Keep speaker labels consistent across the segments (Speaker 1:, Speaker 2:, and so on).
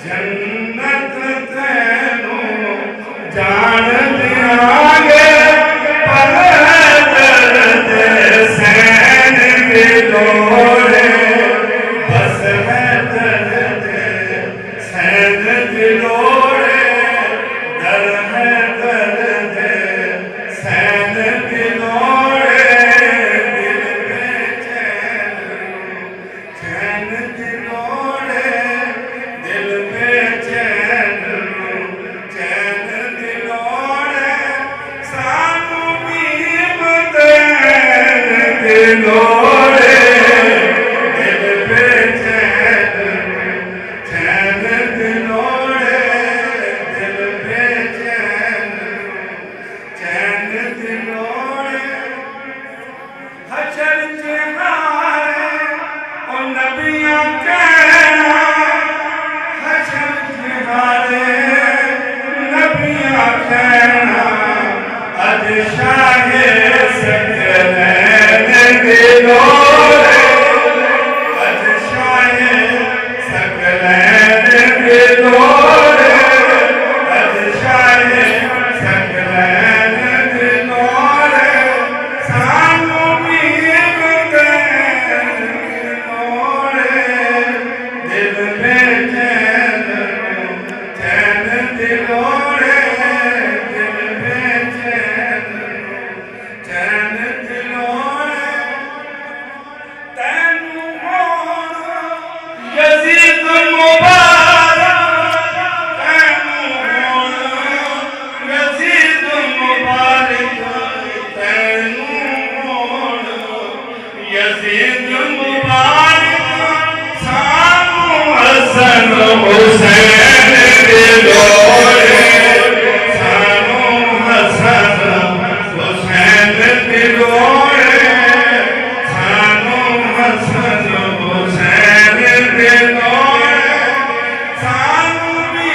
Speaker 1: जन्नत तैनू जान दियांगे पर दर्द सैन के दौरे बस है दर्द सैन के दौरे दर है दर्द सैन के दौरे दिल बेचैन चैन के दौरे दिल बेचैन चैन के दौरे सानू भी बदैन के दौरे दिल बेचैन चैन के दौरे दिल बेचैन चैन के दौरे हशर चिहारे ओ नबियां कहना हशर चिहारे नबियां कहना अज शाहे सकलैन के दौरे अज शाहे सकलैन के दौरे अज शाहे सकलैन के दौरे सानू भी बदैन के दौरे दिल बेचैन चैन के दौरे दिल बेचैन चैन के दौरे तैनू होण यजीद मुबारक तैनू होण यजीद मुबारक तैनू होण यजीद मुबारक सानू हसन हुसैन के दौरे सानू हसन हुसैन के दौरे सानू हसन हुसैन के दौरे सानू भी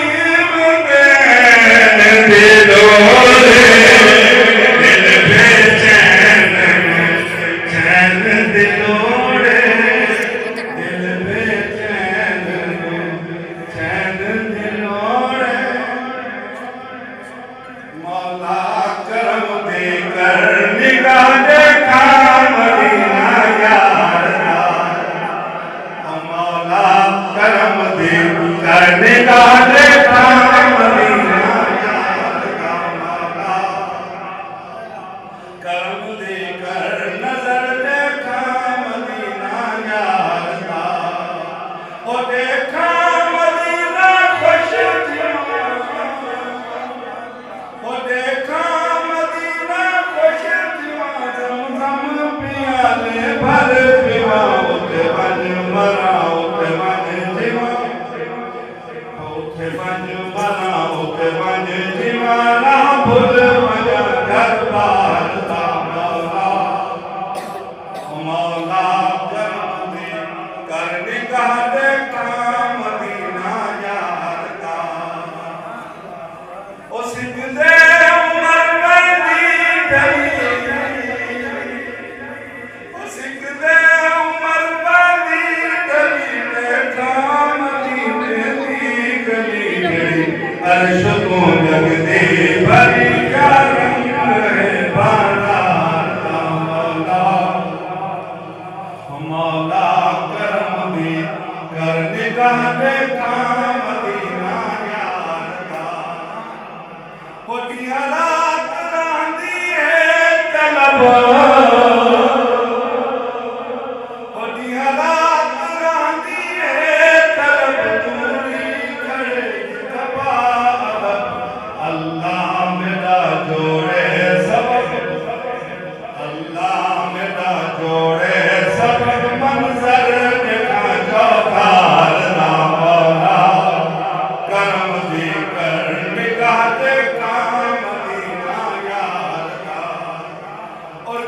Speaker 1: बदैन के दौरे दिल बेचैन चैन के दौरे दिल बेचैन चैन के दौरे मौला करम दे कर निगाह देखा मदीना यार मौला करम दे कर निगाह देखा मदीना यार मौला करम दे कर नजर देखा मदीना यार ओ देखा मदीना खुश ओ देखा मदीना खुश जमजम पियाले भर पिवा उते बन मरा उते बन जीवा उते बन मरा उते बन जीवा ना भूल मजा दरबार दा मौला मौला करम दे कर निगाह देखा मदीना यार दा ओ सिकदे उमर वर्दी डली ओ सिकदे उमर वर्दी डली देखा मदीने दी गली गली अर्श को जग दे भरी क्या रंग है बाजार का मौला मौला करम दे कर निगाह देखा मदीना यार का होटियां रात रांदी है तलब होटियां रात रांदी है तलब दूरी खड़े तबाब अल्लाह मेरा जोड़े सबक अल्लाह मेरा जोड़े सबक मंजर देखा चौकार ना मौला करम दी कर निगाह देखा मदीना यार का और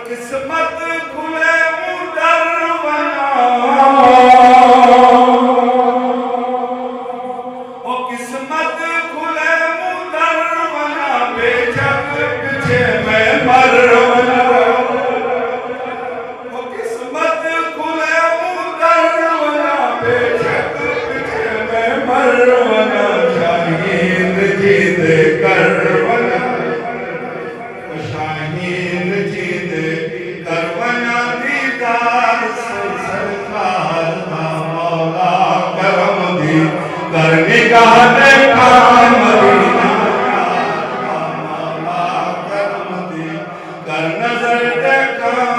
Speaker 1: करवना शाहीन जीद करवना शाहीन जीद करवना दीदार सरकार दा मौला करम दी कर निगाह देखा मदीना मौला करम दी कर नजर देखा